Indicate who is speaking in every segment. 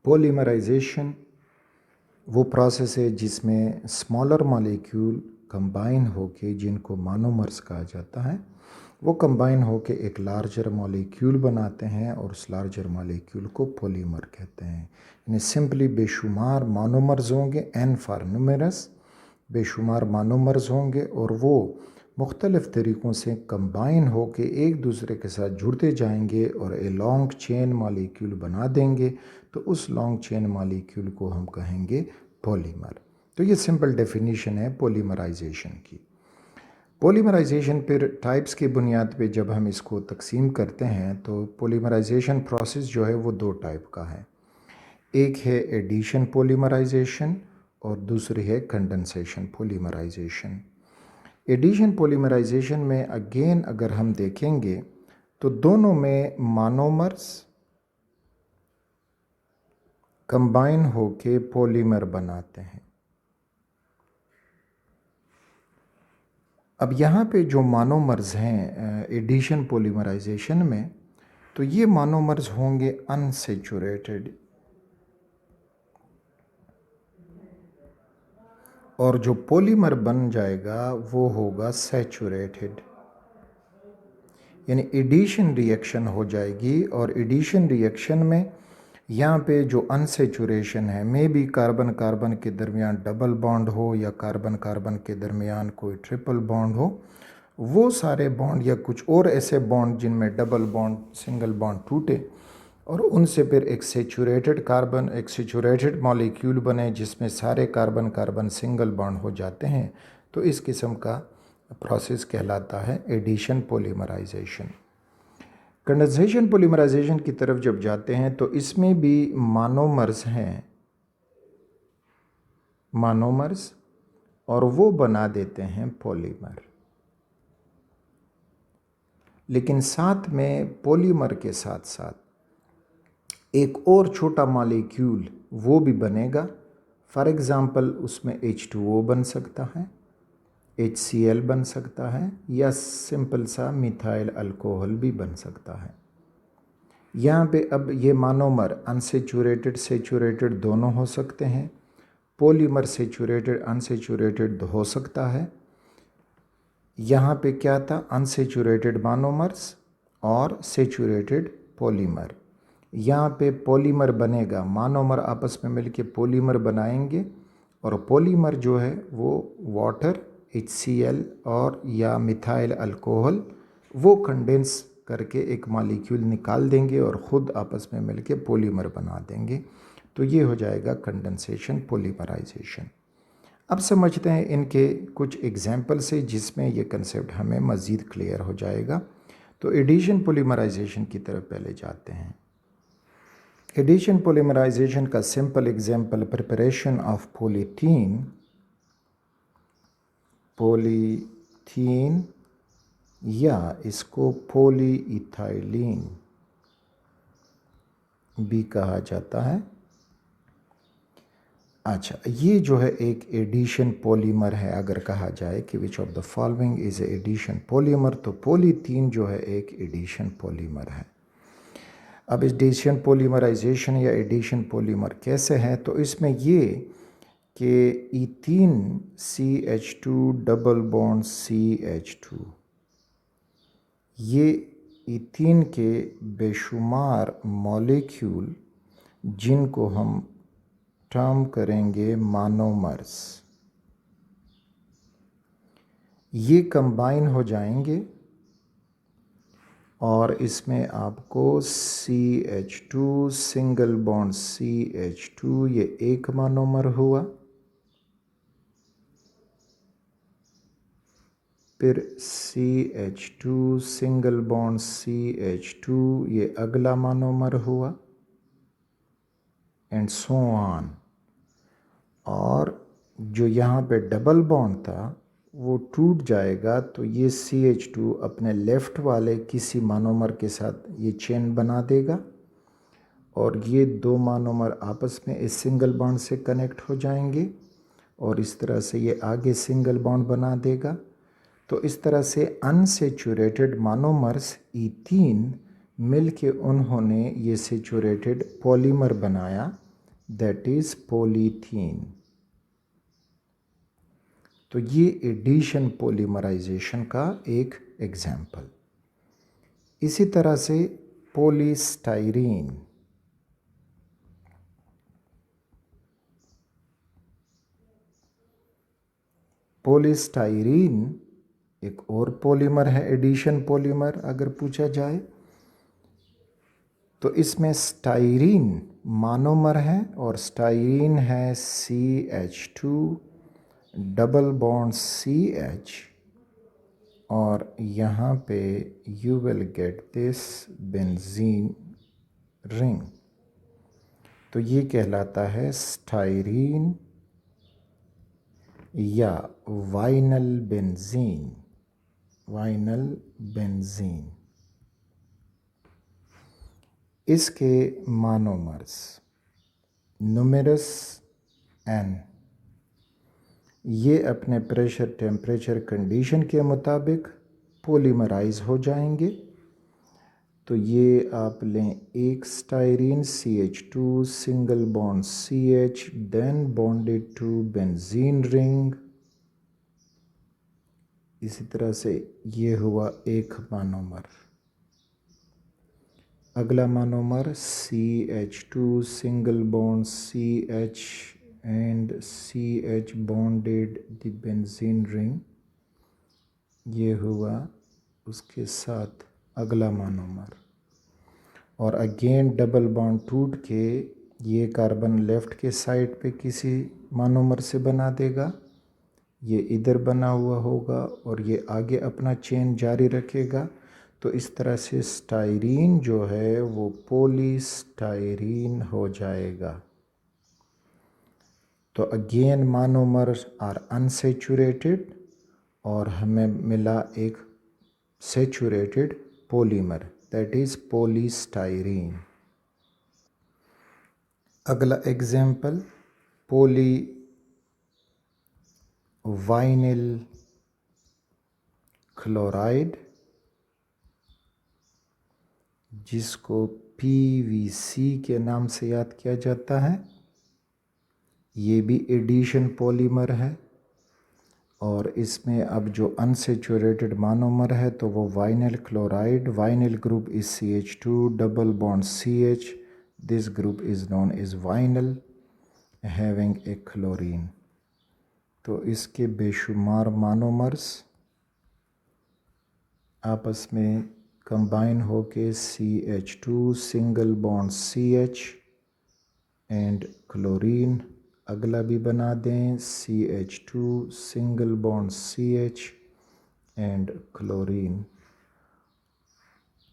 Speaker 1: Polymerisation वो process है जिसमें स्मॉलर मॉलिक्यूल कंबाइन होके, जिनको मोनोमर्स कहा जाता है, वो कंबाइन होके एक लार्जर मॉलिक्यूल बनाते हैं और उस लार्जर मॉलिक्यूल को पॉलीमर कहते हैं। यानी सिंपली बेशुमार मोनोमर्स होंगे, एन फॉर न्यूमेरस, बेशुमार मोनोमर्स होंगे और वो मुख्तलिफ़ तरीक़ों से कंबाइन होके एक दूसरे के साथ जुड़ते जाएंगे और ए लॉन्ग चेन मॉलिक्यूल बना देंगे। तो उस लॉन्ग चेन मॉलिक्यूल को हम कहेंगे पॉलीमर। तो ये सिंपल डेफिनेशन है पॉलीमराइजेशन की। पॉलीमराइजेशन फिर टाइप्स की बुनियाद पे जब हम इसको तकसीम करते हैं तो पॉलीमराइजेशन प्रोसेस जो है वो दो टाइप का है। एक है एडिशन पॉलीमराइजेशन और दूसरी है कंडेंसेशन पॉलीमराइजेशन। एडिशन पॉलीमराइजेशन में अगेन अगर हम देखेंगे तो दोनों में मोनोमर्स कंबाइन होके पॉलीमर बनाते हैं। अब यहाँ पे जो मोनोमर्स हैं एडिशन पॉलीमराइजेशन में, तो ये मोनोमर्स होंगे अनसेचुरेटेड और जो पॉलीमर बन जाएगा वो होगा सैचुरेटेड। यानी एडिशन रिएक्शन हो जाएगी और एडिशन रिएक्शन में यहाँ पे जो अनसेचुरेशन है, मे बी कार्बन कार्बन के दरमियान डबल बॉन्ड हो या कार्बन कार्बन के दरमियान कोई ट्रिपल बॉन्ड हो, वो सारे बॉन्ड या कुछ और ऐसे बॉन्ड जिनमें डबल बॉन्ड सिंगल बॉन्ड टूटे और उनसे फिर एक सेचुरेटेड कार्बन, एक सेचुरेटेड मॉलिक्यूल बने जिसमें सारे कार्बन कार्बन सिंगल बॉन्ड हो जाते हैं, तो इस किस्म का प्रोसेस कहलाता है एडिशन पॉलीमराइजेशन। कंडेंसेशन पॉलीमराइजेशन की तरफ जब जाते हैं तो इसमें भी मोनोमर्स हैं, मोनोमर्स, और वो बना देते हैं पॉलीमर। लेकिन साथ में पॉलीमर के साथ साथ एक और छोटा मॉलिक्यूल वो भी बनेगा। फॉर एग्ज़ाम्पल उसमें H2O बन सकता है, HCl बन सकता है या सिंपल सा मिथाइल अल्कोहल भी बन सकता है। यहाँ पे अब ये मोनोमर अनसेचुरेटेड सेचुरेटेड दोनों हो सकते हैं, पॉलीमर सेचुरेटेड अनसेचुरेटेड हो सकता है। यहाँ पे क्या था, अनसेचुरेटेड मोनोमर्स और सेचुरेटेड पॉलीमर। यहाँ पे पॉलीमर बनेगा, मोनोमर आपस में मिलके पॉलीमर बनाएंगे और पॉलीमर जो है वो वाटर HCl और या मिथाइल अल्कोहल वो कंडेंस करके एक मॉलिक्यूल निकाल देंगे और ख़ुद आपस में मिलके पॉलीमर बना देंगे। तो ये हो जाएगा कंडेंसेशन पॉलीमराइजेशन। अब समझते हैं इनके कुछ एग्जाम्पल से जिसमें ये कंसेप्ट हमें मज़ीद क्लियर हो जाएगा। तो एडिशन पॉलीमराइजेशन की तरफ पहले जाते हैं। एडिशन पॉलीमराइजेशन का simple example preparation of polythene या इसको पॉलीइथाइलिन भी कहा जाता है। अच्छा, ये जो है एक एडिशन पॉलीमर है। अगर कहा जाए कि which of the following is addition polymer, तो पॉलीथीन जो है एक एडिशन पॉलीमर है। अब एडिशन पॉलीमराइजेशन या एडिशन पॉलीमर कैसे है, तो इसमें ये कि ethene CH2 double bond CH2, ये इथीन के बेशुमार मॉलिक्यूल जिनको हम टर्म करेंगे मोनोमर्स, ये कंबाइन हो जाएंगे और इसमें आपको CH2 सिंगल बॉन्ड CH2 ये एक मोनोमर हुआ, फिर CH2 सिंगल बॉन्ड CH2 ये अगला मोनोमर हुआ, एंड सो ऑन। और जो यहाँ पे डबल बॉन्ड था वो टूट जाएगा, तो ये CH2 अपने लेफ़्ट वाले किसी मोनोमर के साथ ये चेन बना देगा और ये दो मोनोमर आपस में इस सिंगल बॉन्ड से कनेक्ट हो जाएंगे और इस तरह से ये आगे सिंगल बॉन्ड बना देगा। तो इस तरह से अनसेचुरेटेड मोनोमर्स इथीन मिल के उन्होंने ये सेचुरेटेड पॉलीमर बनाया दैट इज पॉलीथीन। तो ये एडिशन पॉलीमराइजेशन का एक एग्जाम्पल। इसी तरह से पॉलीस्टाइरीन, पॉलीस्टाइरीन एक और पॉलीमर है, एडिशन पॉलीमर अगर पूछा जाए तो इसमें स्टाइरीन मोनोमर है और स्टाइरीन है CH2 डबल बॉन्ड CH, और यहाँ पे you will get this benzene ring. तो ये कहलाता है स्टाइरीन या वाइनल बेंजीन, वाइनल बेंजीन। इसके मोनोमर्स न्यूमेरस N, ये अपने प्रेशर टेम्परेचर कंडीशन के मुताबिक पॉलीमराइज हो जाएंगे। तो ये आप लें एक styrene CH2 single bond CH then bonded to benzene ring. इसी तरह से ये हुआ एक मोनोमर। अगला monomer CH2 single bond CH and CH bonded the benzene ring, ये हुआ उसके साथ अगला मोनोमर। और अगेन डबल बॉन्ड टूट के ये कार्बन लेफ्ट के साइड पे किसी मोनोमर से बना देगा, ये इधर बना हुआ होगा और ये आगे अपना चेन जारी रखेगा। तो इस तरह से स्टाइरीन जो है वो पॉलीस्टाइरीन हो जाएगा। तो अगेन मोनोमर्स आर अनसेचुरेटेड और हमें मिला एक saturated polymer, that is polystyrene. अगला एग्जाम्पल पॉली वाइनिल क्लोराइड, जिसको PVC के नाम से याद किया जाता है। ये भी एडिशन पॉलीमर है और इसमें अब जो अनसेचुरेटेड मोनोमर है तो वो vinyl chloride, vinyl group is CH2 double bond CH, this group is known as vinyl having a chlorine. तो इसके बेशुमार मोनोमर्स आपस में कंबाइन होके CH2 single bond CH and chlorine, अगला भी बना दें CH2 single bond CH and chlorine.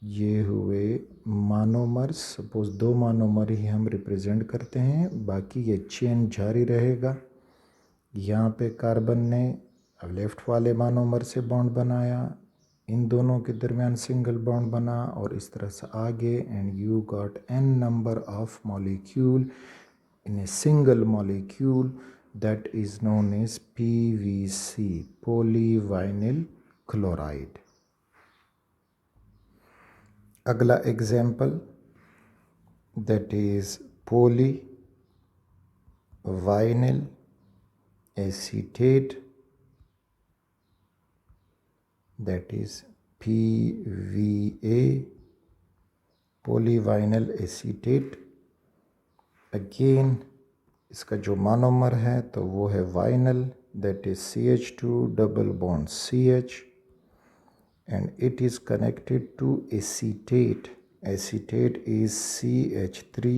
Speaker 1: ये हुए मोनोमर्स। सपोज दो मोनोमर ही हम रिप्रेजेंट करते हैं, बाकी ये चेन जारी रहेगा। यहाँ पे कार्बन ने लेफ्ट वाले मोनोमर से बॉन्ड बनाया, इन दोनों के दरमियान सिंगल बॉन्ड बना और इस तरह से आगे, and you got n number of molecule in a single molecule that is known as PVC, polyvinyl chloride. अगला example that is polyvinyl acetate, that is PVA, polyvinyl acetate। Again इसका जो monomer है तो वो है vinyl, that is CH2 double bond CH and it is connected to acetate. Acetate is CH3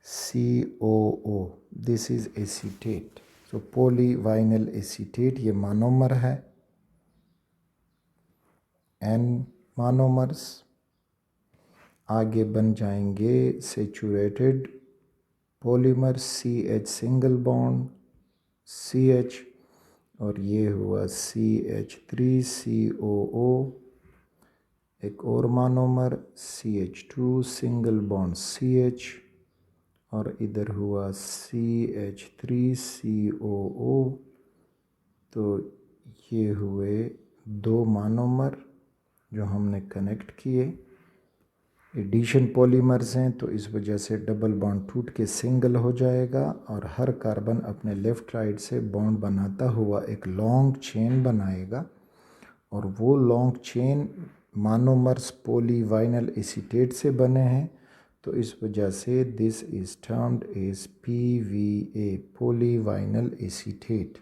Speaker 1: COO, this is acetate. So polyvinyl acetate ये monomer है। N monomers आगे बन जाएंगे saturated polymer CH single bond CH, और ये हुआ CH3 COO, एक और monomer CH2 single bond CH, और इधर हुआ CH3 COO। तो ये हुए दो मोनोमर जो हमने कनेक्ट किए। एडिशन पॉलीमर्स हैं तो इस वजह से डबल बॉन्ड टूट के सिंगल हो जाएगा और हर कार्बन अपने लेफ़्ट राइट से बॉन्ड बनाता हुआ एक लॉन्ग चेन बनाएगा और वो long chain monomers polyvinyl acetate से बने हैं। तो इस वजह से this is termed as PVA, polyvinyl acetate.